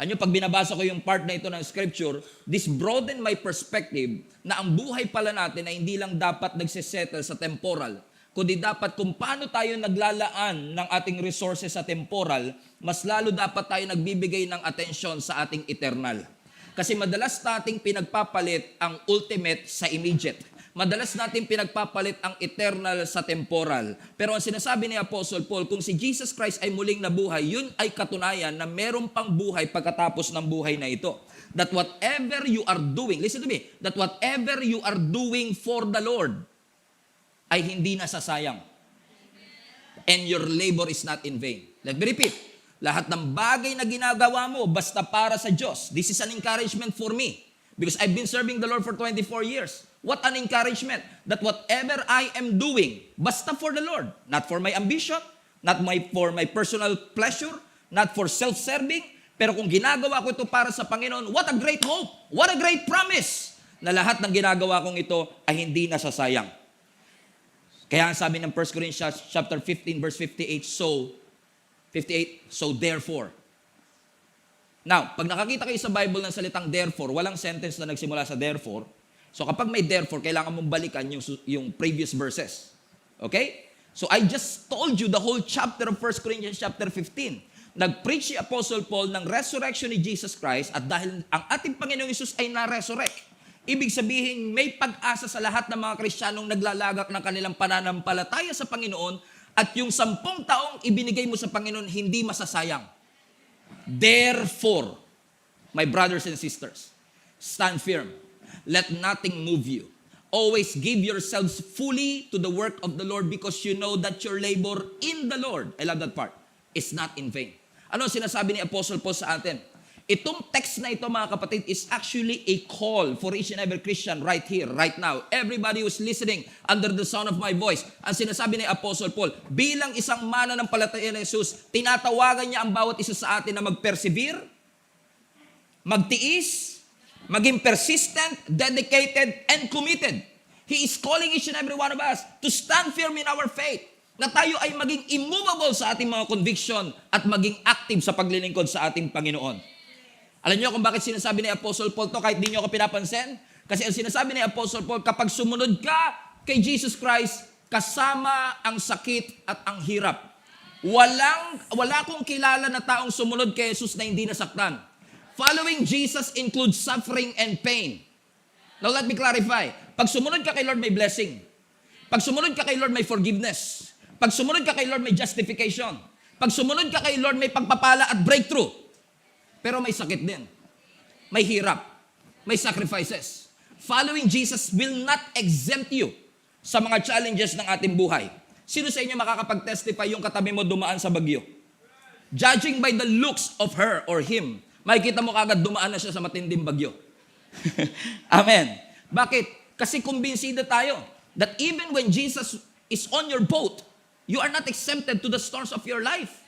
Ano, pag binabasa ko yung part na ito ng scripture, this broaden my perspective na ang buhay pala natin ay hindi lang dapat nagsisettle sa temporal, kundi dapat kung paano tayo naglalaan ng ating resources sa temporal, mas lalo dapat tayo nagbibigay ng atensyon sa ating eternal. Kasi madalas nating pinagpapalit ang ultimate sa immediate. Madalas natin pinagpapalit ang eternal sa temporal. Pero ang sinasabi ni Apostle Paul, kung si Jesus Christ ay muling nabuhay, yun ay katunayan na meron pang buhay pagkatapos ng buhay na ito. That whatever you are doing, listen to me, that whatever you are doing for the Lord ay hindi nasasayang. And your labor is not in vain. Let me repeat. Lahat ng bagay na ginagawa mo, basta para sa Diyos. This is an encouragement for me. Because I've been serving the Lord for 24 years. What an encouragement that whatever I am doing, basta for the Lord, not for my ambition, not for my personal pleasure, not for self-serving, pero kung ginagawa ko ito para sa Panginoon, what a great hope, what a great promise, na lahat ng ginagawa kong ito ay hindi nasasayang. Kaya ang sabi ng 1 Corinthians chapter 15 verse 58, so therefore. Now, pag nakakita kayo sa Bible ng salitang therefore, walang sentence na nagsimula sa therefore. So kapag may therefore, kailangan mong balikan yung previous verses. Okay? So I just told you the whole chapter of 1 Corinthians chapter 15. Nag-preach si Apostle Paul ng resurrection ni Jesus Christ at dahil ang ating Panginoong Hesus ay na-resurrect. Ibig sabihin, may pag-asa sa lahat ng mga Kristiyanong naglalagak ng kanilang pananampalataya sa Panginoon at yung 10 taong ibinigay mo sa Panginoon hindi masasayang. Therefore, my brothers and sisters, stand firm. Let nothing move you. Always give yourselves fully to the work of the Lord because you know that your labor in the Lord, I love that part, is not in vain. Ano ang sinasabi ni Apostle Paul sa atin? Itong text na ito, mga kapatid, is actually a call for each and every Christian right here, right now. Everybody who's listening under the sound of my voice. Ang sinasabi ni Apostle Paul, bilang isang mananampalataya ni Jesus, tinatawagan niya ang bawat isa sa atin na mag-persevere, magtiis, maging persistent, dedicated, and committed. He is calling each and every one of us to stand firm in our faith. Na tayo ay maging immovable sa ating mga conviction at maging active sa paglilingkod sa ating Panginoon. Alam niyo kung bakit sinasabi ni Apostle Paul to kahit di niyo ako pinapansin? Kasi ang sinasabi ni Apostle Paul, kapag sumunod ka kay Jesus Christ, kasama ang sakit at ang hirap. Wala akong kilala na taong sumunod kay Jesus na hindi nasaktan. Following Jesus includes suffering and pain. Now let me clarify. Pag sumunod ka kay Lord, may blessing. Pag sumunod ka kay Lord, may forgiveness. Pag sumunod ka kay Lord, may justification. Pag sumunod ka kay Lord, may pagpapala at breakthrough. Pero may sakit din. May hirap. May sacrifices. Following Jesus will not exempt you sa mga challenges ng ating buhay. Sino sa inyo makakapag-testify yung katabi mo dumaan sa bagyo? Judging by the looks of her or him, makikita mo kagad dumaan na siya sa matinding bagyo. Amen. Bakit? Kasi kumbinsido tayo that even when Jesus is on your boat, you are not exempted to the storms of your life.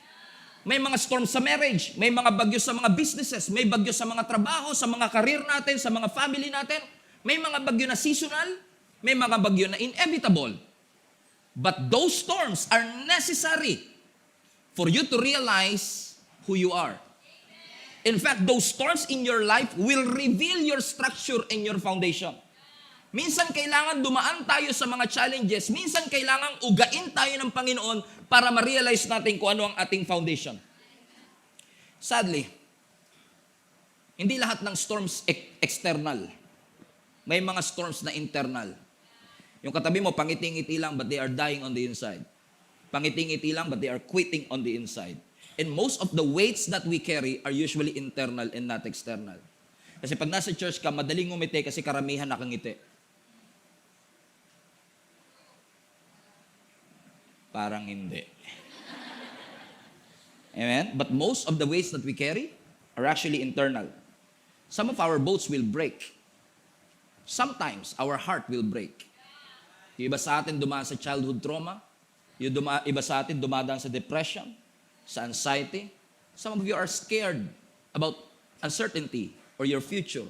May mga storms sa marriage, may mga bagyo sa mga businesses, may bagyo sa mga trabaho, sa mga career natin, sa mga family natin. May mga bagyo na seasonal, may mga bagyo na inevitable. But those storms are necessary for you to realize who you are. In fact, those storms in your life will reveal your structure and your foundation. Minsan kailangan dumaan tayo sa mga challenges. Minsan kailangan ugain tayo ng Panginoon para ma-realize natin kung ano ang ating foundation. Sadly, hindi lahat ng storms external. May mga storms na internal. Yung katabi mo, pangiting-ngiti lang but they are dying on the inside. Pangiting-ngiti lang but they are quitting on the inside. And most of the weights that we carry are usually internal and not external. Kasi pag nasa church ka, madaling ngumiti kasi karamihan nakangiti. Parang hindi. Amen? But most of the weights that we carry are actually internal. Some of our boats will break. Sometimes, our heart will break. Yung iba sa atin dumaan sa childhood trauma. Yung iba sa atin dumadaan sa depression, sa anxiety. Some of you are scared about uncertainty or your future.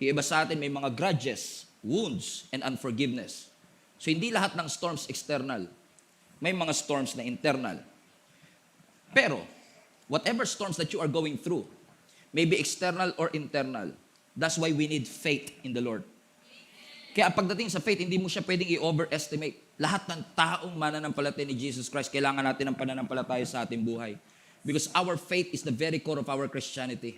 Yung iba sa atin may mga grudges, wounds, and unforgiveness. So hindi lahat ng storms external. May mga storms na internal. Pero, whatever storms that you are going through, Maybe external or internal. That's why we need faith in the Lord. Kaya pagdating sa faith, hindi mo siya pwedeng i-overestimate. Lahat ng taong mananampalataya ni Jesus Christ, kailangan natin ng pananampalataya sa ating buhay. Because our faith is the very core of our Christianity.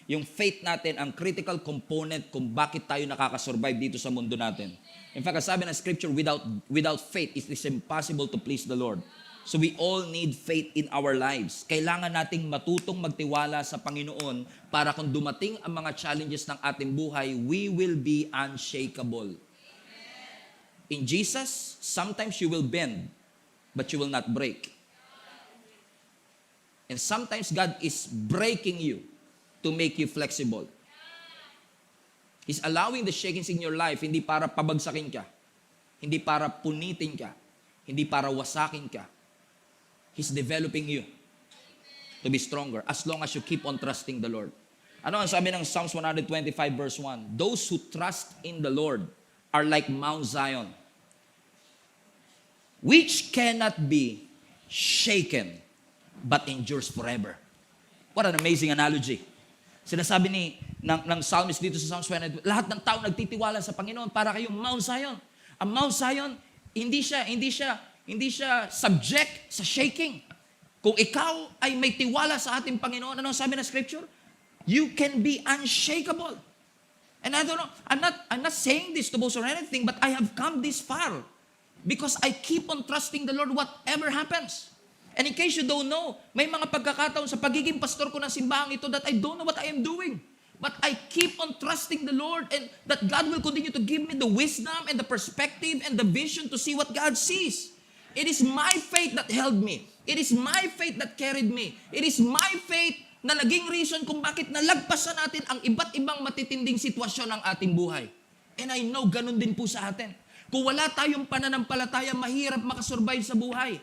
Yung faith natin, ang critical component kung bakit tayo nakakasurvive dito sa mundo natin. In fact, sabi ng scripture, without faith, it is impossible to please the Lord. So we all need faith in our lives. Kailangan nating matutong magtiwala sa Panginoon para kung dumating ang mga challenges ng ating buhay, we will be unshakable. In Jesus, sometimes you will bend, but you will not break. And sometimes God is breaking you to make you flexible. He's allowing the shakings in your life, hindi para pabagsakin ka, hindi para punitin ka, hindi para wasakin ka. He's developing you to be stronger as long as you keep on trusting the Lord. Ano ang sabi ng Psalms 125 verse 1? Those who trust in the Lord are like Mount Zion, which cannot be shaken, but endures forever. What an amazing analogy. Sinasabi ng psalmist dito sa Psalms 125, lahat ng tao nagtitiwala sa Panginoon para kayong Mount Zion. Ang Mount Zion, hindi siya subject sa shaking. Kung ikaw ay may tiwala sa ating Panginoon, ano sabi ng scripture? You can be unshakable. And I don't know, I'm not saying this to boast or anything, but I have come this far because I keep on trusting the Lord whatever happens. And in case you don't know, may mga pagkakataon sa pagiging pastor ko ng simbahang ito that I don't know what I am doing. But I keep on trusting the Lord and that God will continue to give me the wisdom and the perspective and the vision to see what God sees. It is my faith that held me. It is my faith that carried me. It is my faith na naging reason kung bakit nalagpasan natin ang iba't ibang matitinding sitwasyon ng ating buhay. And I know ganun din po sa atin. Kung wala tayong pananampalataya, mahirap makasurvive sa buhay.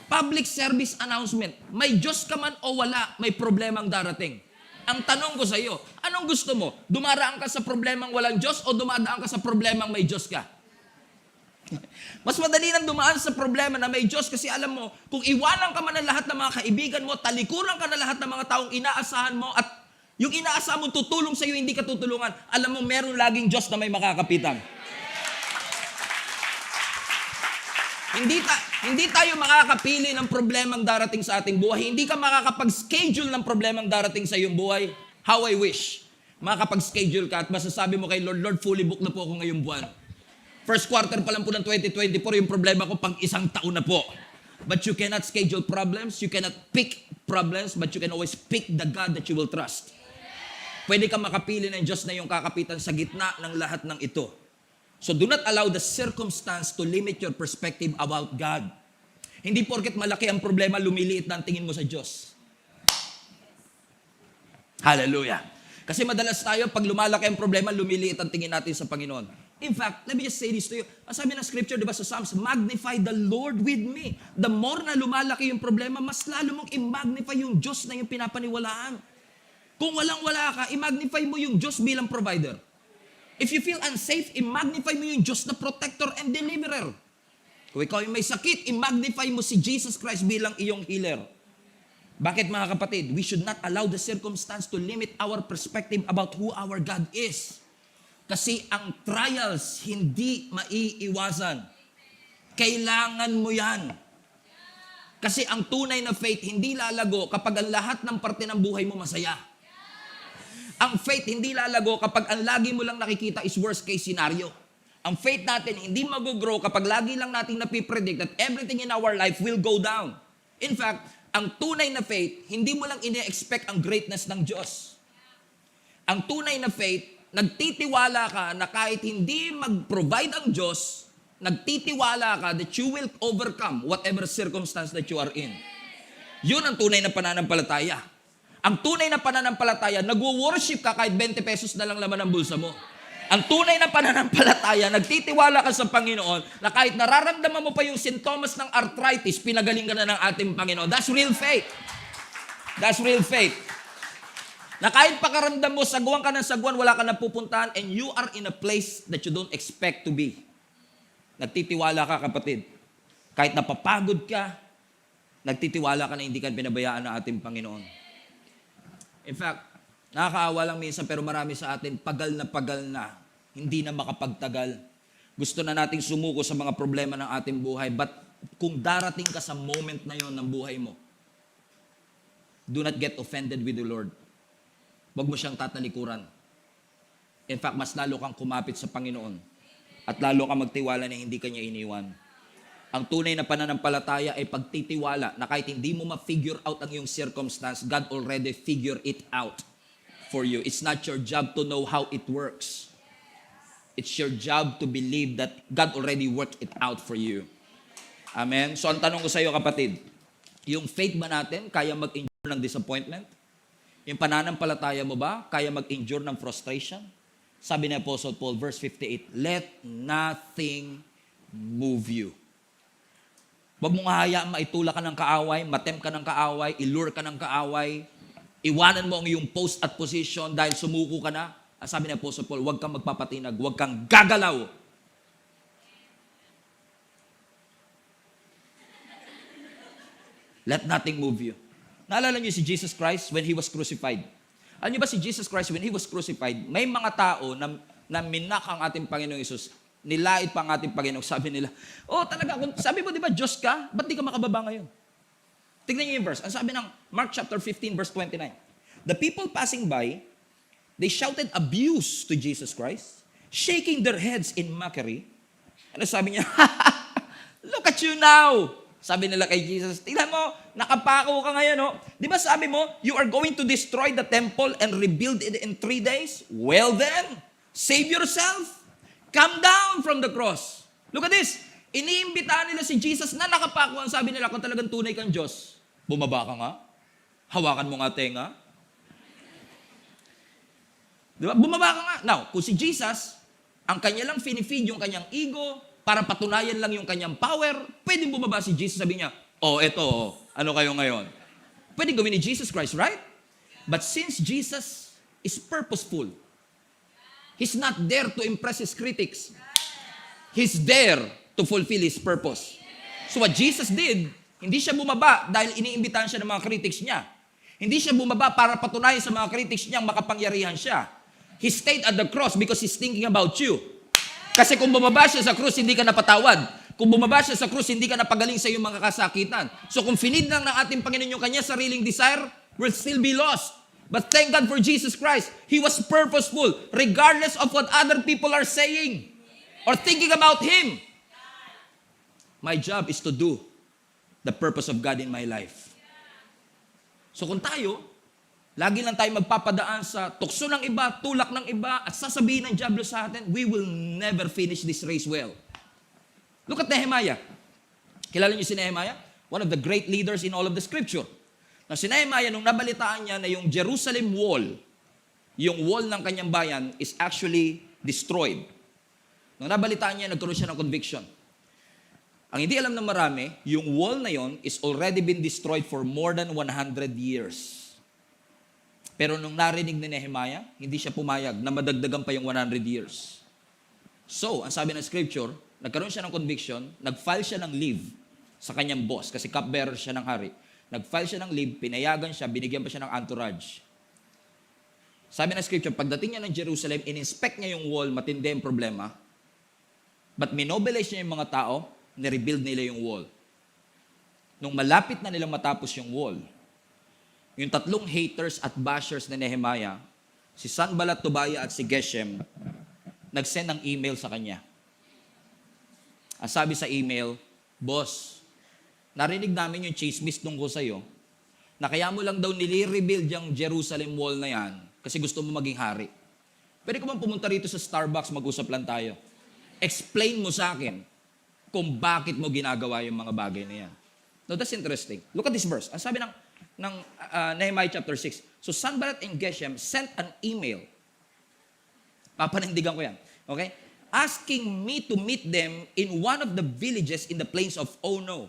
Public service announcement. May Diyos ka man o wala, may problemang darating. Ang tanong ko sa iyo, anong gusto mo? Dumaraan ka sa problemang walang Diyos o dumadaan ka sa problemang may Diyos ka? Mas madali nang dumaan sa problema na may Diyos kasi alam mo, kung iwanan ka man ng lahat ng mga kaibigan mo, talikuran ka na lahat ng mga taong inaasahan mo at yung inaasahan mo tutulong sa iyo, hindi ka tutulungan, alam mo meron laging Diyos na may makakapitan. Hindi tayo makakapili ng problemang darating sa ating buhay. Hindi ka makakapag-schedule ng problemang darating sa iyong buhay. How I wish. Makakapag-schedule ka at masasabi mo kay Lord, Lord, fully booked na po ako ngayong buwan. First quarter pa lang po ng 2024, yung problema ko pang isang taon na po. But you cannot schedule problems, you cannot pick problems, but you can always pick the God that you will trust. Pwede kang makapili ng Diyos na yung kakapitan sa gitna ng lahat ng ito. So do not allow the circumstance to limit your perspective about God. Hindi porket malaki ang problema, lumiliit na ang tingin mo sa Diyos. Hallelujah. Kasi madalas tayo, pag lumalaki ang problema, lumiliit ang tingin natin sa Panginoon. In fact, let me just say this to you. Ang sabi ng scripture, di ba sa Psalms, magnify the Lord with me. The more na lumalaki yung problema, mas lalo mong i-magnify yung Diyos na yung pinapaniwalaan. Kung walang-wala ka, i-magnify mo yung Diyos bilang provider. If you feel unsafe, i-magnify mo yung Diyos na protector and deliverer. Kung ikaw ay may sakit, i-magnify mo si Jesus Christ bilang iyong healer. Bakit mga kapatid? We should not allow the circumstance to limit our perspective about who our God is. Kasi ang trials hindi maiiwasan. Kailangan mo yan. Kasi ang tunay na faith hindi lalago kapag ang lahat ng parte ng buhay mo masaya. Ang faith hindi lalago kapag ang lagi mo lang nakikita is worst case scenario. Ang faith natin hindi mag-grow kapag lagi lang natin napipredict that everything in our life will go down. In fact, ang tunay na faith, hindi mo lang ine-expect ang greatness ng Diyos. Ang tunay na faith, nagtitiwala ka na kahit hindi mag-provide ang Diyos, nagtitiwala ka that you will overcome whatever circumstance that you are in. Yun ang tunay na pananampalataya. Ang tunay na pananampalataya, nagwo-worship ka kahit 20 pesos na lang laman ang bulsa mo. Ang tunay na pananampalataya, nagtitiwala ka sa Panginoon na kahit nararamdaman mo pa yung sintomas ng arthritis, pinagaling ka na ng ating Panginoon. That's real faith. That's real faith. Na kahit pakaramdam mo, sagwan ka ng sagwan, wala ka na pupuntahan, and you are in a place that you don't expect to be. Nagtitiwala ka, kapatid. Kahit napapagod ka, nagtitiwala ka na hindi ka pinabayaan ng ating Panginoon. In fact, Nakakaawa lang minsan pero marami sa atin pagal na, hindi na makapagtagal. Gusto na nating sumuko sa mga problema ng ating buhay. But kung darating ka sa moment na yon ng buhay mo, do not get offended with the Lord. Huwag mo siyang tatalikuran. In fact, mas lalo kang kumapit sa Panginoon. At lalo kang magtiwala na hindi ka niya iniwan. Ang tunay na pananampalataya ay pagtitiwala na kahit hindi mo ma-figure out ang iyong circumstance, God already figure it out for you. It's not your job to know how it works. It's your job to believe that God already worked it out for you. Amen? So ang tanong ko sa iyo, kapatid, yung faith ba natin kaya mag-endure ng disappointment? Yung pananampalataya mo ba kaya mag-endure ng frustration? Sabi ni Apostle Paul, verse 58, let nothing move you. Huwag mong hahayaan maitula ka ng kaaway, matem ka ng kaaway, ilure ka ng kaaway, iwanan mo ang iyong post at position dahil sumuko ka na. Sabi ni Apostle Paul, huwag kang magpapatinag, huwag kang gagalaw. Let nothing move you. Naalala niyo si Jesus Christ when He was crucified? Alam niyo ba si Jesus Christ when He was crucified, may mga tao na minak ang ating Panginoong Hesus, nilait pa ang ating Panginoon. Sabi nila, oh talaga, sabi mo di ba Diyos ka? Ba't di ka makababa ngayon? Tignan niyo yung verse. Ang sabi ng Mark chapter 15 verse 29. The people passing by, they shouted abuse to Jesus Christ, shaking their heads in mockery. Ano sabi niya? Look at you now. Sabi nila kay Jesus, tingnan mo, nakapako ka ngayon. Oh. Di ba sabi mo, you are going to destroy the temple and rebuild it in 3 days? Well then, save yourself. Come down from the cross. Look at this. Iniimbitahan nila si Jesus na nakapako. Ang sabi nila, kung talagang tunay kang Diyos, bumaba ka nga. Hawakan mo nga tenga. Diba? Bumaba ka nga. Now, kung si Jesus, ang kanya lang finifeed yung kanyang ego, para patunayan lang yung kanyang power, pwedeng bumaba si Jesus, sabi niya, eto, ano kayo ngayon? Pwedeng gawin ni Jesus Christ, right? But since Jesus is purposeful, He's not there to impress His critics. He's there to fulfill His purpose. So what Jesus did, hindi siya bumaba dahil iniimbitahan siya ng mga critics niya. Hindi siya bumaba para patunayan sa mga critics niyang makapangyarihan siya. He stayed at the cross because He's thinking about you. Kasi kung bumaba siya sa krus, hindi ka napatawad. Kung bumaba siya sa krus, hindi ka napagaling sa iyong mga kasakitan. So kung finid lang ng ating Panginoon yung kanya sariling desire, we'll still be lost. But thank God for Jesus Christ. He was purposeful, regardless of what other people are saying or thinking about Him. My job is to do the purpose of God in my life. So kung tayo, lagi lang tayo magpapadaan sa tukso ng iba, tulak ng iba, at sasabihin ng diablo sa atin, we will never finish this race well. Look at Nehemiah. Kilala niyo si Nehemiah? One of the great leaders in all of the scripture. Na si Nehemiah, nung nabalitaan niya na yung Jerusalem wall, yung wall ng kanyang bayan, is actually destroyed. Nung nabalitaan niya, nagkaroon siya ng conviction. Ang hindi alam ng marami, yung wall na yon is already been destroyed for more than 100 years. Pero nung narinig ni Nehemiah, hindi siya pumayag na madagdagan pa yung 100 years. So, ang sabi ng scripture, nagkaroon siya ng conviction, nag-file siya ng leave sa kanyang boss, kasi cupbearer siya ng hari. Nag-file siya ng leave, pinayagan siya, binigyan pa siya ng entourage. Sabi ng scripture, pagdating niya ng Jerusalem, in-inspect niya yung wall, matindi yung problema, but minobilize niya yung mga tao, nirebuild nila yung wall. Nung malapit na nilang matapos yung wall, yung tatlong haters at bashers ni Nehemiah, si Sanballat, Tobiah at si Geshem, nag-send ng email sa kanya. Ang sabi sa email, Boss, narinig namin yung chismis tungkol sa'yo, na kaya mo lang daw nilirebuild yung Jerusalem wall na yan kasi gusto mo maging hari. Pwede ko bang pumunta rito sa Starbucks, mag-usap lang tayo? Explain mo sa akin kung bakit mo ginagawa yung mga bagay na yan. Now, that's interesting. Look at this verse. Ang sabi ng Nehemiah chapter 6. So, Sanballat and Geshem sent an email. Papanindigan ko yan. Okay? Asking me to meet them in one of the villages in the plains of Ono.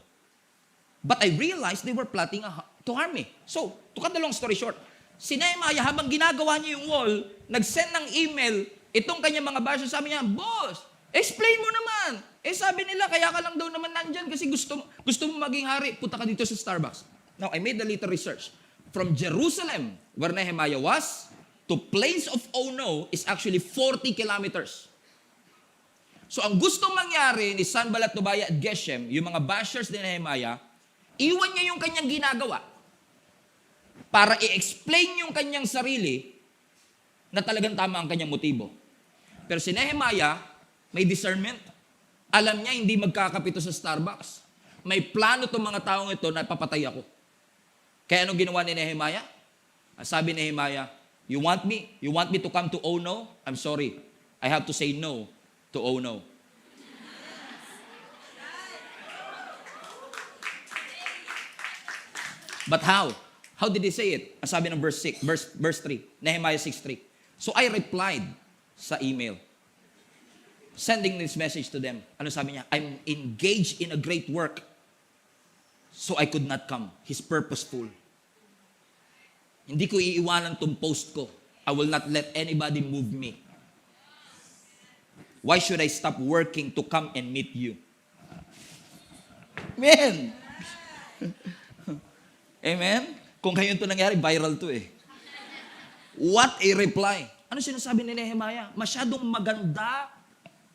But I realized they were plotting to harm me. So, to cut the long story short, si Nehemiah, habang ginagawa niya yung wall, nag-send ng email, itong kanyang mga bashers, sabi niya, Boss, explain mo naman. Sabi nila, kaya ka lang daw naman nandyan kasi gusto mo maging hari, punta ka dito sa Starbucks. Now, I made a little research. From Jerusalem, where Nehemiah was, to place of Ono is actually 40 kilometers. So ang gustong mangyari ni Sanballat, Tobia at Geshem, yung mga bashers ni Nehemiah, iwan niya yung kanyang ginagawa para i-explain yung kanyang sarili na talagang tama ang kanyang motibo. Pero si Nehemiah, may discernment. Alam niya hindi magkakapito sa Starbucks. May plano itong mga taong ito na papatay ako. Kaya anong ginawa ni Nehemiah? Sabi ni Nehemiah, You want me to come to Ono? I'm sorry. I have to say no to Ono. But how? How did he say it? Sabi ng verse 3, Nehemiah 6:3. So I replied sa email, sending this message to them. Ano sabi niya? I'm engaged in a great work, so I could not come. He's purposeful. Hindi ko iiwanan tong post ko. I will not let anybody move me. Why should I stop working to come and meet you? Amen. Amen? Kung ngayon to nangyari, viral to eh. What a reply. Ano sinasabi ni Nehemiah? Masyadong maganda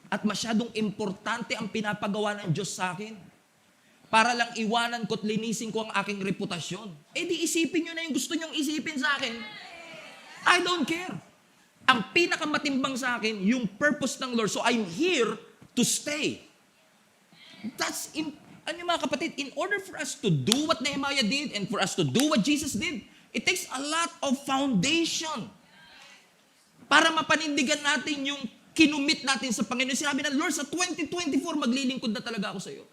at masyadong importante ang pinapagawa ng Diyos sa akin para lang iwanan ko at linisin ko ang aking reputasyon. Eh di isipin nyo na yung gusto nyong isipin sa akin. I don't care. Ang pinakamatimbang sa akin, yung purpose ng Lord. So I'm here to stay. Ano mga kapatid, in order for us to do what Nehemiah did and for us to do what Jesus did, it takes a lot of foundation para mapanindigan natin yung kinumit natin sa Panginoon. Sinabi na, Lord, sa 2024, maglilingkod na talaga ako sa iyo.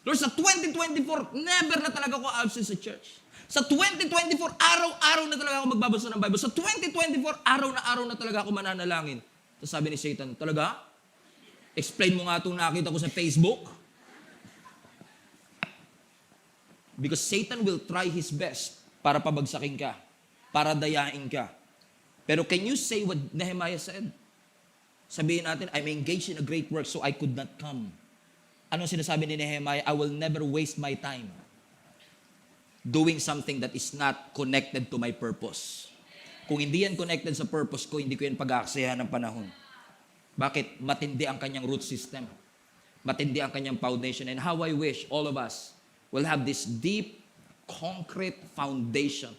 Lord, sa 2024, never na talaga ako absent sa church. Sa 2024, araw-araw na talaga ako magbabasa ng Bible. Sa 2024, araw na talaga ako mananalangin. Tapos sabi ni Satan, talaga? Explain mo nga itong nakita ko sa Facebook. Because Satan will try his best para pabagsakin ka, para dayain ka. Pero can you say what Nehemiah said? Sabihin natin, I'm engaged in a great work so I could not come. Anong sinasabi ni Nehemiah? I will never waste my time doing something that is not connected to my purpose. Kung hindi yan connected sa purpose ko, hindi ko yan pag-aaksayahan ng panahon. Bakit? Matindi ang kanyang root system. Matindi ang kanyang foundation. And how I wish all of us will have this deep, concrete foundation.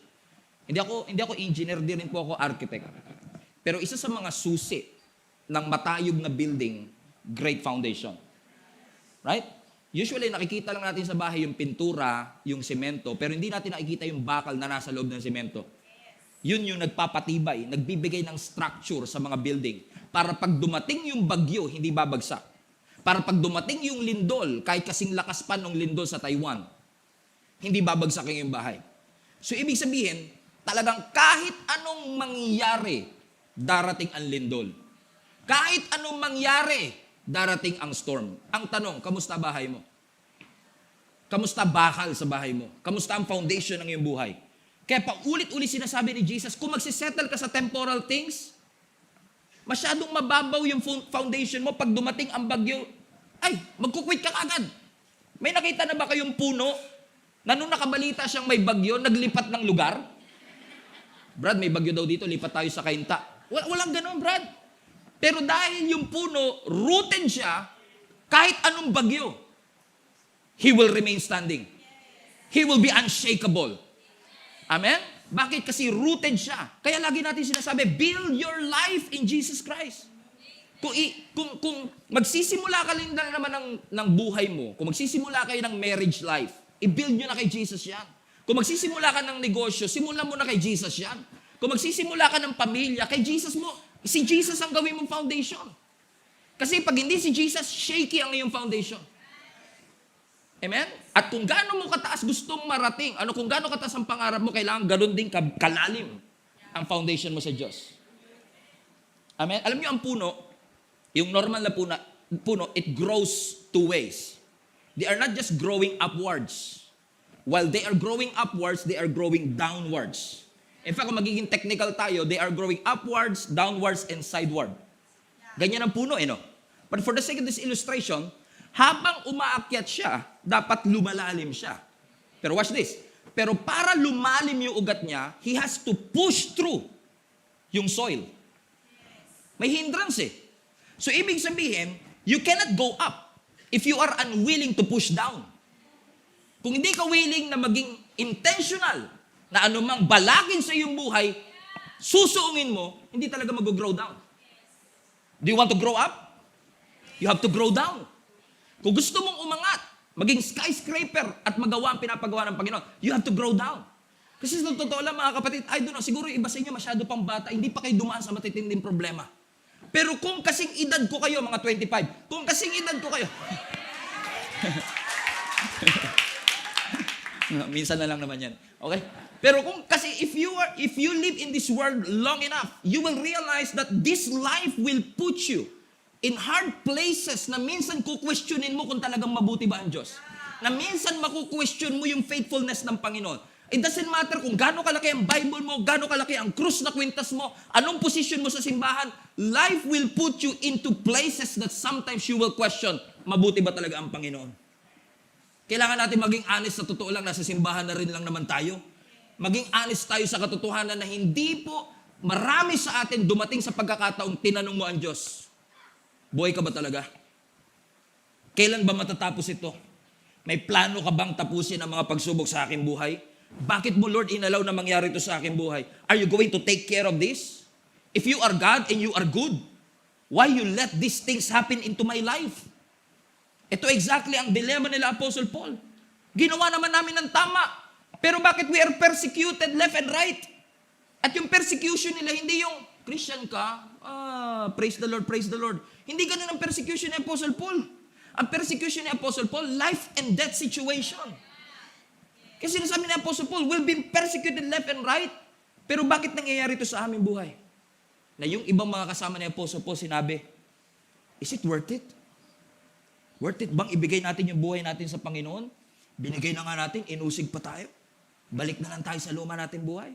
Hindi ako engineer, di rin po ako architect. Pero isa sa mga susi ng matayog na building, great foundation. Right? Usually, nakikita lang natin sa bahay yung pintura, yung semento, pero hindi natin nakikita yung bakal na nasa loob ng semento. Yun yung nagpapatibay, nagbibigay ng structure sa mga building. Para pag dumating yung bagyo, hindi babagsak. Para pag dumating yung lindol, kahit kasing lakas pa ng lindol sa Taiwan, hindi babagsak yung bahay. So, ibig sabihin, talagang kahit anong mangyari, darating ang lindol. Kahit anong mangyari, darating ang storm. Ang tanong, kamusta bahay mo? Kamusta bakal sa bahay mo? Kamusta ang foundation ng iyong buhay? Kaya paulit-ulit sinasabi ni Jesus, kung magsisettle ka sa temporal things, masyadong mababaw yung foundation mo. Pag dumating ang bagyo, ay, magkukwit ka agad. May nakita na ba kayong puno na nung nakabalita siyang may bagyo, naglipat ng lugar? Brad, may bagyo daw dito, lipat tayo sa Kainta. Walang ganun, Brad. Pero dahil yung puno, rooted siya, kahit anong bagyo, he will remain standing. He will be unshakable. Amen? Bakit? Kasi rooted siya. Kaya lagi natin sinasabi, build your life in Jesus Christ. Kung magsisimula ka rin na naman ng buhay mo, kung magsisimula kayo ng marriage life, i-build nyo na kay Jesus yan. Kung magsisimula ka ng negosyo, simulan mo na kay Jesus yan. Kung magsisimula ka ng pamilya, kay Jesus mo, si Jesus ang gawin mong foundation. Kasi pag hindi si Jesus, shaky ang iyong foundation. Amen? At kung gaano mo kataas gustong marating, kung gaano kataas ang pangarap mo, kailangan ganoon din kalalim ang foundation mo sa Diyos. Amen? Alam niyo ang puno, yung normal na puno, it grows two ways. They are not just growing upwards. While they are growing upwards, they are growing downwards. In fact, kung magiging technical tayo, they are growing upwards, downwards, and sideward. Ganyan ang puno, no? But for the sake of this illustration, habang umaakyat siya, dapat lumalalim siya. Pero watch this. Pero para lumalim yung ugat niya, he has to push through yung soil. May hindrance eh. So, ibig sabihin, you cannot go up if you are unwilling to push down. Kung hindi ka willing na maging intentional na anumang balakin sa iyong buhay, susuungin mo, hindi talaga mag-grow down. Do you want to grow up? You have to grow down. Kung gusto mong umangat, maging skyscraper at magawa ang pinapagawa ng Panginoon, you have to grow down. Kasi sa totoo lang mga kapatid, I don't know, siguro iba sa inyo masyado pang bata, hindi pa kayo dumaan sa matitinding problema. Pero kung kasing edad ko kayo, mga 25, kung kasing edad ko kayo, minsan na lang naman yan, okay? Pero kung kasi if you live in this world long enough, you will realize that this life will put you in hard places na minsan kukwestiyonin mo kung talagang mabuti ba ang Diyos. Na minsan makukwestiyon mo yung faithfulness ng Panginoon. It doesn't matter kung gaano kalaki ang Bible mo, gaano kalaki ang krus na kwintas mo, anong position mo sa simbahan, life will put you into places that sometimes you will question, mabuti ba talaga ang Panginoon? Kailangan natin maging honest, sa totoo lang, nasa simbahan na rin lang naman tayo. Maging honest tayo sa katotohanan na hindi po marami sa atin dumating sa pagkakataong tinanong mo ang Diyos, buhay ka ba talaga? Kailan ba matatapos ito? May plano ka bang tapusin ang mga pagsubok sa aking buhay? Bakit mo, Lord, inalaw na mangyari ito sa aking buhay? Are you going to take care of this? If you are God and you are good, why you let these things happen into my life? Ito exactly ang dilemma nila Apostle Paul. Ginawa naman namin ng tama. Pero bakit we are persecuted left and right? At yung persecution nila, hindi yung Christian ka, praise the Lord, praise the Lord. Hindi ganun ang persecution ni Apostle Paul. Ang persecution ni Apostle Paul, life and death situation. Kasi sinasabi ni Apostle Paul, we'll be persecuted left and right. Pero bakit nangyayari ito sa aming buhay? Na yung ibang mga kasama ni Apostle Paul sinabi, is it worth it? Worth it bang ibigay natin yung buhay natin sa Panginoon? Binigay na nga natin, inusig pa tayo. Balik na lang tayo sa luma natin buhay.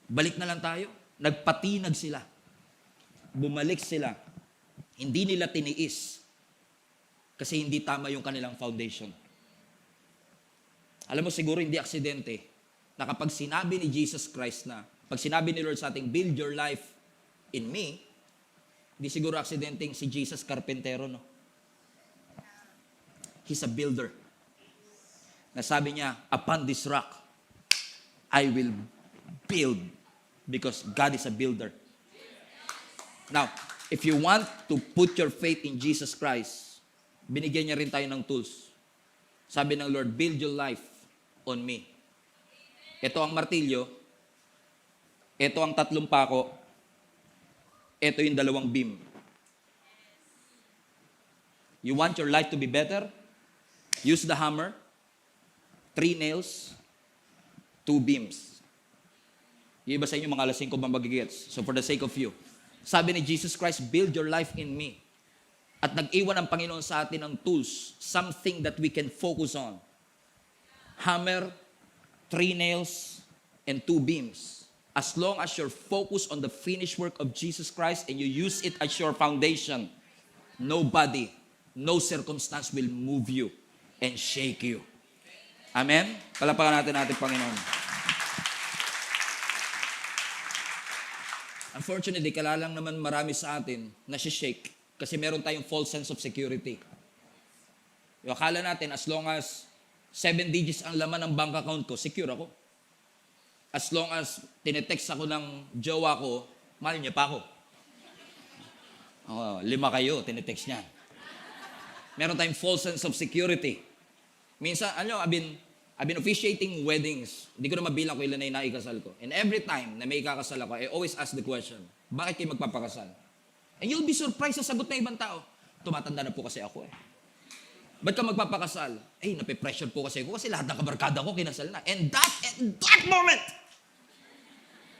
Balik na lang tayo. Nagpatinag sila. Bumalik sila. Hindi nila tiniis. Kasi hindi tama yung kanilang foundation. Alam mo, siguro hindi aksidente na kapag sinabi ni Jesus Christ na, pag sinabi ni Lord sa ating, build your life in me, hindi siguro aksidenteng si Jesus Carpentero, no? He's a builder. Nasabi niya, upon this rock, I will build because God is a builder. Now, if you want to put your faith in Jesus Christ, binigyan niya rin tayo ng tools. Sabi ng Lord, build your life on me. Ito ang martilyo, ito ang 3 pako, ito yung 2 beam. You want your life to be better? Use the hammer, 3 nails, 2 beams. Yung iba sa inyo, mga alas 5 bang magigets. So for the sake of you, sabi ni Jesus Christ, build your life in me. At nag-iwan ang Panginoon sa atin ng tools, something that we can focus on. Hammer, 3 nails, and 2 beams. As long as you're focused on the finished work of Jesus Christ and you use it as your foundation, nobody, no circumstance will move you and shake you. Amen? Palapakan natin ating Panginoon. Unfortunately, kalalang naman marami sa atin na shake kasi meron tayong false sense of security. Yung akala natin, as long as 7 digits ang laman ng bank account ko, secure ako. As long as tinetext ako ng jowa ko, mahal niya pa ako. 5 kayo, tinetext niya. Meron tayong false sense of security. Minsan, I've been officiating weddings. Hindi ko na mabilang kung ilan na yung naikasal ko. And every time na may ikakasal ako, I always ask the question, bakit kayo magpapakasal? And you'll be surprised sa sagot ng ibang tao. Tumatanda na po kasi ako eh. Ba't ka magpapakasal? Nape-pressure po kasi ako kasi lahat ng kabarkada ko kinasal na. And that moment,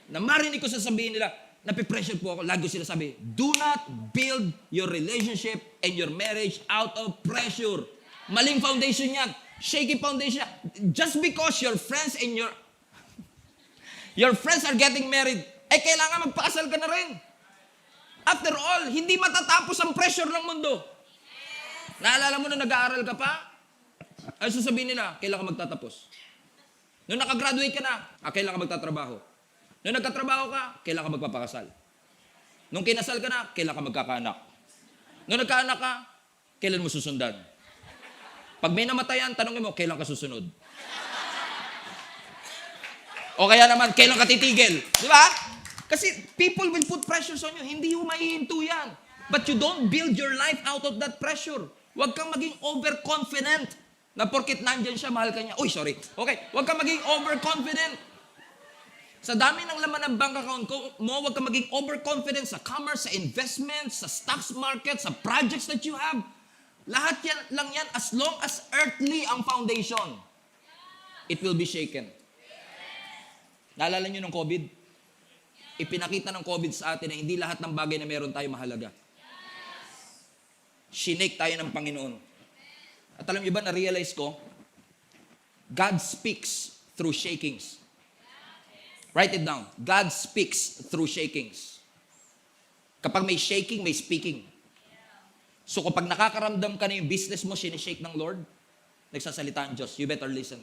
na marinig ko sasabihin nila, nape-pressure po ako, lagi ko sila sabi, do not build your relationship and your marriage out of pressure. Maling foundation yan. Shaky foundation. Just because your friends and your friends are getting married, kailangan magpakasal ka na rin. After all, hindi matatapos ang pressure ng mundo. Naalala mo na nag-aaral ka pa? Ay sasabihin nila, kailan ka magtatapos? Nung nakagraduate ka na, kailan ka magtatrabaho? Nung nagkatrabaho ka, kailan ka magpapakasal? Nung kinasal ka na, kailan ka magkakaanak? Nung nagkaanak ka, kailan mo susundan? Pag may namatayan, tanongin mo, kailan ka susunod? O kaya naman, kailan ka titigil? Di ba? Kasi people will put pressures on you. Hindi mo maihinto yan. But you don't build your life out of that pressure. Huwag kang maging overconfident na porkit nandyan siya, mahal ka niya. Uy, sorry. Okay, huwag kang maging overconfident. Sa dami ng laman ng bank account mo, huwag kang maging overconfident sa commerce, sa investments, sa stocks market, sa projects that you have. Lahat yan lang yan as long as earthly ang foundation. It will be shaken. Naalala nyo ng COVID? Ipinakita ng COVID sa atin na hindi lahat ng bagay na meron tayo mahalaga. Shinake tayo ng Panginoon. At alam niyo ba, na-realize ko, God speaks through shakings. Write it down. God speaks through shakings. Kapag may shaking, may speaking. So kapag nakakaramdam ka na yung business mo, sinishake ng Lord, nagsasalita ang Diyos. You better listen.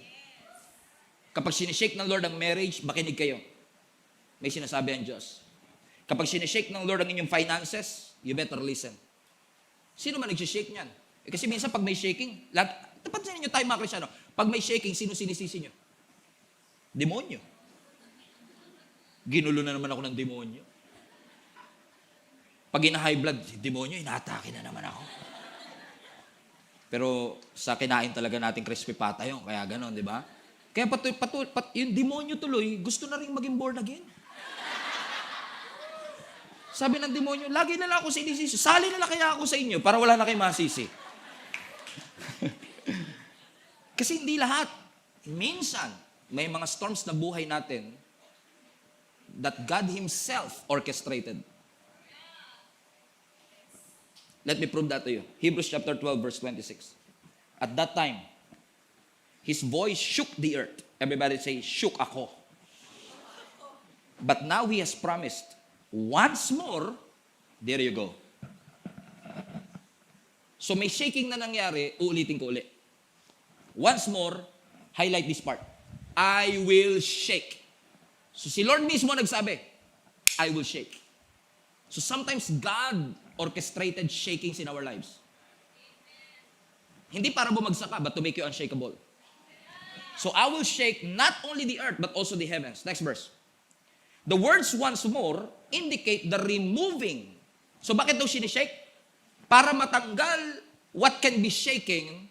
Kapag sinishake ng Lord ang marriage, makinig kayo. May sinasabi ang Diyos. Kapag sinishake ng Lord ang inyong finances, you better listen. Sino man nagsishake niyan? Kasi minsan pag may shaking, tapat sa inyo tayo mga Kristyano, pag may shaking, sino sinisisi nyo? Demonyo. Ginulo na naman ako ng demonyo. Pag ina-high blood, demonyo, inaatake na naman ako. Pero sa kinain talaga natin crispy pata yun, kaya ganon, di ba? Kaya yung demonyo tuloy, gusto na rin maging born again. Sabi ng demonyo, lagi na lang ako sinisisi. Sali na lang kaya ako sa inyo para wala na kayo masisi. Kasi hindi lahat. Minsan, may mga storms na buhay natin that God Himself orchestrated. Let me prove that to you. Hebrews chapter 12, verse 26. At that time, His voice shook the earth. Everybody say, shook ako. But now He has promised, once more, there you go. So may shaking na nangyari, uulitin ko ulit. Once more, highlight this part. I will shake. So si Lord mismo nagsabi, I will shake. So sometimes God orchestrated shakings in our lives. Hindi para bumagsak ka, but to make you unshakable. So I will shake not only the earth, but also the heavens. Next verse. The words once more indicate the removing. So bakit daw sinishake? Para matanggal what can be shaken,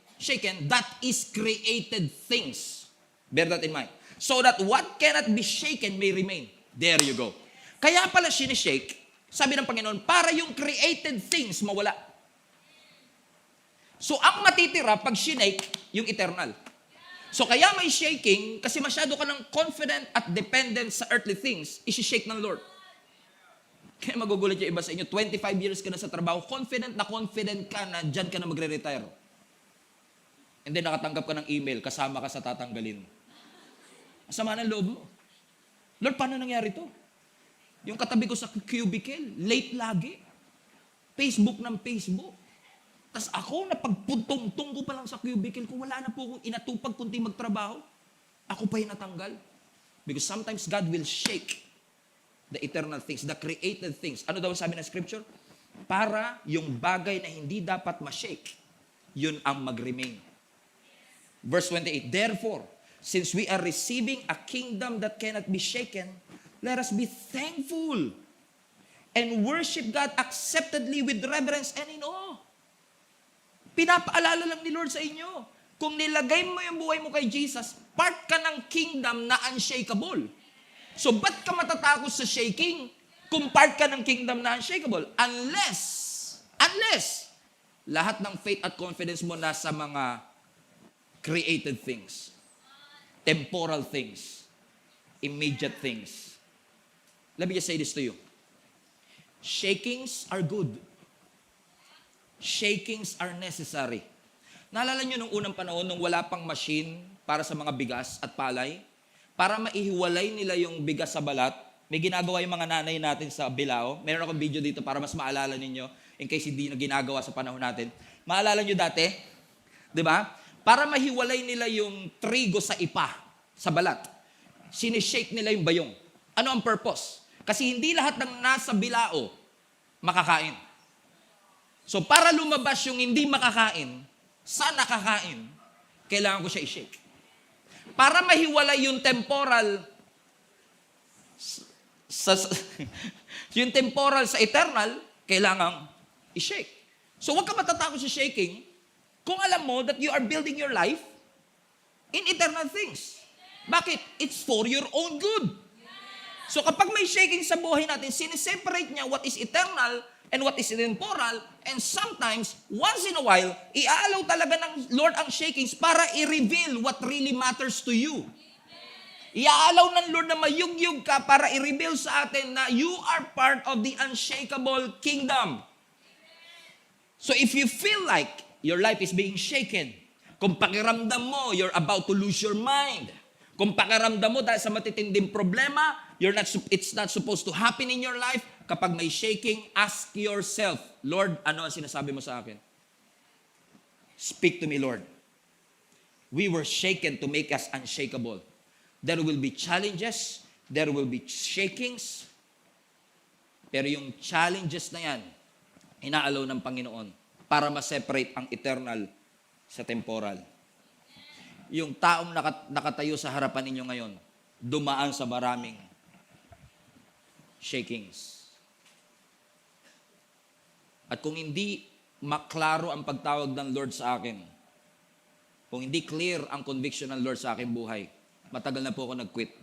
that is created things. Bear that in mind. So that what cannot be shaken may remain. There you go. Kaya pala sinishake, sabi ng Panginoon, para yung created things mawala. So ang matitira pag shinake, yung eternal. So kaya may shaking, kasi masyado ka ng confident at dependent sa earthly things, isi-shake ng Lord. Kaya magugulat yung iba sa inyo, 25 years ka na sa trabaho, confident ka na dyan ka na magre-retire. And then nakatanggap ka ng email, kasama ka sa tatanggalin. Masama ng loob mo. Lord, paano nangyari to? Yung katabi ko sa cubicle, late lagi. Facebook ng Facebook. Tapos ako, napagpuntong-tung ko pa lang sa cubicle ko, wala na po akong inatupag kundi magtrabaho. Ako pa yung natanggal. Because sometimes God will shake the eternal things, the created things. Ano daw sabi ng scripture? Para yung bagay na hindi dapat ma-shake, yun ang mag-remain. Verse 28, therefore, since we are receiving a kingdom that cannot be shaken, let us be thankful and worship God acceptedly with reverence and in awe. Pinapaalala lang ni Lord sa inyo. Kung nilagay mo yung buhay mo kay Jesus, part ka ng kingdom na unshakable. So, ba't ka matatakot sa shaking kung part ka ng kingdom na unshakable? Unless, lahat ng faith at confidence mo nasa mga created things, temporal things, immediate things. Let me just say this to you. Shakings are good. Shakings are necessary. Naalala nyo nung unang panahon, nung wala pang machine para sa mga bigas at palay, para maihiwalay nila yung bigas sa balat, may ginagawa yung mga nanay natin sa Bilao. Meron akong video dito para mas maalala ninyo, in case hindi na ginagawa sa panahon natin. Maalala nyo dati, di ba? Para mahiwalay nila yung trigo sa ipa, sa balat, sinishake nila yung bayong. Ano ang purpose? Kasi hindi lahat ng nasa bilao makakain. So para lumabas yung hindi makakain sa nakakain, kailangan ko siya i-shake. Para mahiwalay yung temporal sa yung temporal sa eternal, kailangan i-shake. So huwag ka matatakot sa shaking kung alam mo that you are building your life in eternal things. Bakit? It's for your own good. So kapag may shaking sa buhay natin, sineseparate niya what is eternal and what is temporal, and sometimes, once in a while, iaalaw talaga ng Lord ang shakings para i-reveal what really matters to you. Iaalaw ng Lord na mayugyug ka para i-reveal sa atin na you are part of the unshakable kingdom. So if you feel like your life is being shaken, kung pakiramdam mo, you're about to lose your mind, kung pakiramdam mo dahil sa matitinding problema, it's not supposed to happen in your life, kapag may shaking, ask yourself, Lord, ano ang sinasabi mo sa akin? Speak to me, Lord. We were shaken to make us unshakable. There will be challenges, there will be shakings, pero yung challenges na yan, inaalaw ng Panginoon para ma-separate ang eternal sa temporal. Yung taong nakatayo sa harapan ninyo ngayon, dumaan sa maraming shakings. At kung hindi maklaro ang pagtawag ng Lord sa akin, kung hindi clear ang conviction ng Lord sa aking buhay, matagal na po ako nag-quit.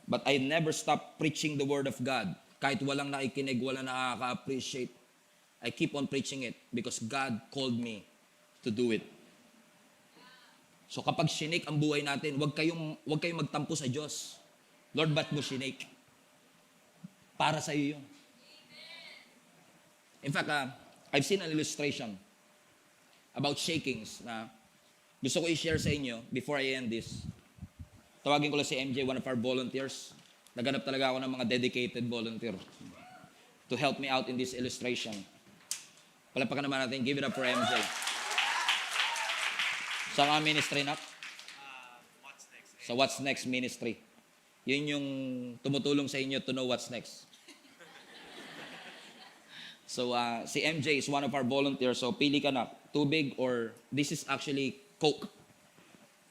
But I never stop preaching the Word of God. Kahit walang nakikinig, walang nakaka-appreciate, I keep on preaching it because God called me to do it. So kapag sinake ang buhay natin, huwag kayong magtampo sa Diyos. Lord, ba't mo sinake? Para sa iyo yun. In fact, I've seen an illustration about shakings na gusto ko i-share sa inyo before I end this. Tawagin ko lang si MJ, one of our volunteers. Naganap talaga ako ng mga dedicated volunteer to help me out in this illustration. Palapakan naman natin, give it up for MJ. Sa mga ministry na? What's next? Sa What's Next ministry. Yun yung tumutulong sa inyo to know what's next. So, si MJ is one of our volunteers. So, pili ka na. Tubig or, this is actually Coke.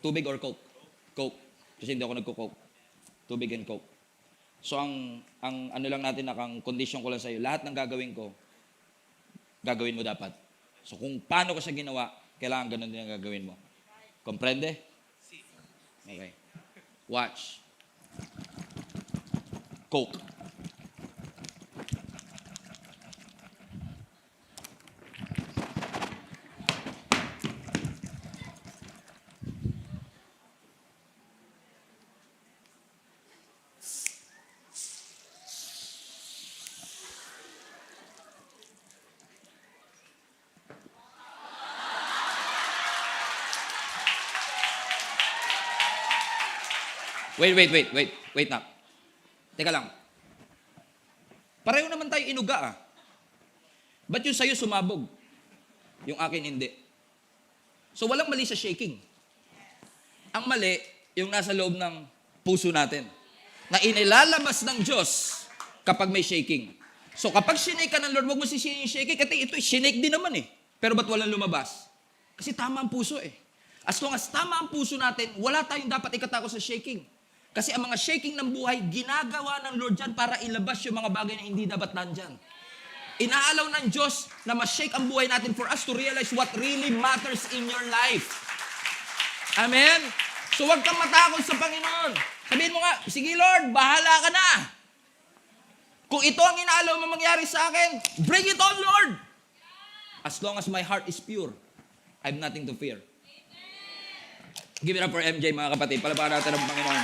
Tubig or Coke? Coke. Kasi hindi ako nagko-Coke. Tubig and Coke. So, ang ano lang natin, ang condition ko lang sa'yo, lahat ng gagawin ko, gagawin mo dapat. So, kung paano ko siya ginawa, kailangan ganun din ang gagawin mo. Comprende? Okay. Watch. Coke. Wait na. Teka lang. Pareho naman tayo inuga ah. Ba't yung sa'yo sumabog? Yung akin hindi. So walang mali sa shaking. Ang mali, yung nasa loob ng puso natin. Na inilalabas ng Diyos kapag may shaking. So kapag sinake ka ng Lord, huwag mo sisihin yung shaking. Kasi ito, sinake din naman eh. Pero ba't walang lumabas? Kasi tama ang puso eh. As long as tama ang puso natin, wala tayong dapat ikatakot sa shaking. Kasi ang mga shaking ng buhay, ginagawa ng Lord dyan para ilabas yung mga bagay na hindi dapat nandyan. Inaalaw ng Diyos na ma-shake ang buhay natin for us to realize what really matters in your life. Amen? So huwag kang matakot sa Panginoon. Sabihin mo nga, sige Lord, bahala ka na. Kung ito ang inaalaw mo mangyari sa akin, bring it on Lord. As long as my heart is pure, I have nothing to fear. Give it up for MJ, mga kapatid. Palapakan natin ang Panginoon.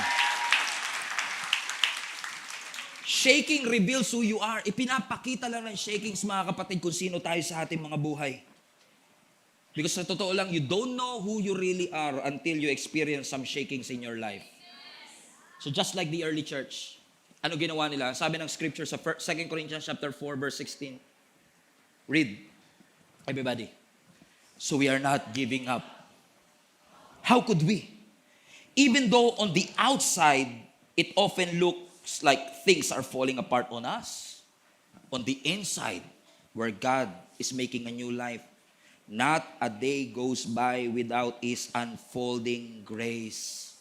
Shaking reveals who you are. Ipinapakita lang ng shakings, mga kapatid, kung sino tayo sa ating mga buhay. Because sa totoo lang, you don't know who you really are until you experience some shakings in your life. So just like the early church, ano ginawa nila? Sabi ng scripture sa 2 Corinthians chapter 4, verse 16. Read, everybody. So we are not giving up. How could we? Even though on the outside, it often looked It's like things are falling apart on us. On the inside, where God is making a new life. Not a day goes by without His unfolding grace.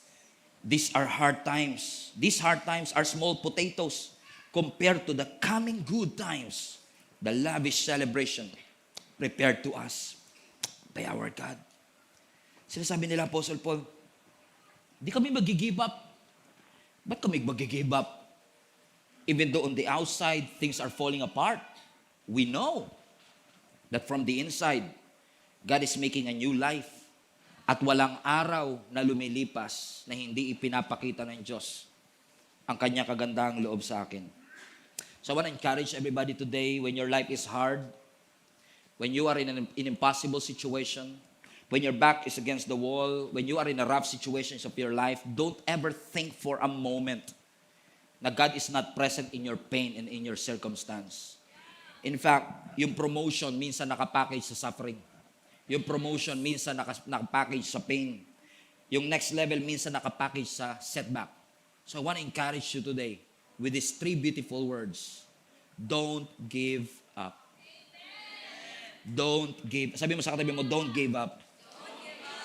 These are hard times. These hard times are small potatoes compared to the coming good times, the lavish celebration prepared to us by our God. Sinasabi nila, Apostle Paul, di kami mag-give up. Ba't kami mag-give up? Even though on the outside, things are falling apart, we know that from the inside, God is making a new life. At walang araw na lumilipas na hindi ipinapakita ng Diyos ang kanyang kagandahang loob sa akin. So I want to encourage everybody today, when your life is hard, when you are in an impossible situation, when your back is against the wall, when you are in a rough situations of your life, don't ever think for a moment na God is not present in your pain and in your circumstance. In fact, yung promotion minsan nakapackage sa suffering. Yung promotion minsan nakapackage sa pain. Yung next level minsan nakapackage sa setback. So I want to encourage you today with these 3 beautiful words. Don't give up. Don't give. Sabi mo sa katabi mo, don't give up.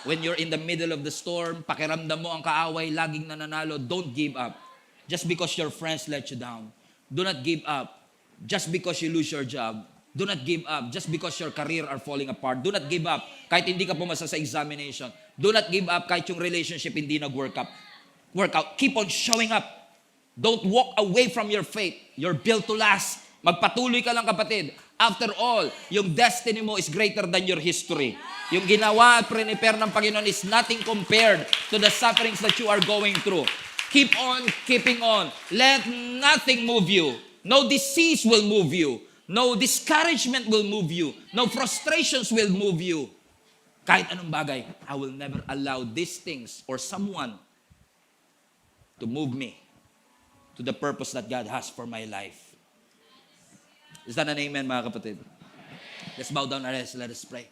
When you're in the middle of the storm, pakiramdam mo ang kaaway laging nananalo, don't give up. Just because your friends let you down. Do not give up. Just because you lose your job. Do not give up just because your career are falling apart. Do not give up kahit hindi ka pumasa sa examination. Do not give up kahit yung relationship hindi nag-work out. Keep on showing up. Don't walk away from your faith. You're built to last. Magpatuloy ka lang, kapatid. After all, yung destiny mo is greater than your history. Yung ginawa at prepare ng Panginoon is nothing compared to the sufferings that you are going through. Keep on keeping on. Let nothing move you. No disease will move you. No discouragement will move you. No frustrations will move you. Kahit anong bagay, I will never allow these things or someone to move me to the purpose that God has for my life. Is that an amen, mga kapatid? Let's bow down our heads. Let us pray.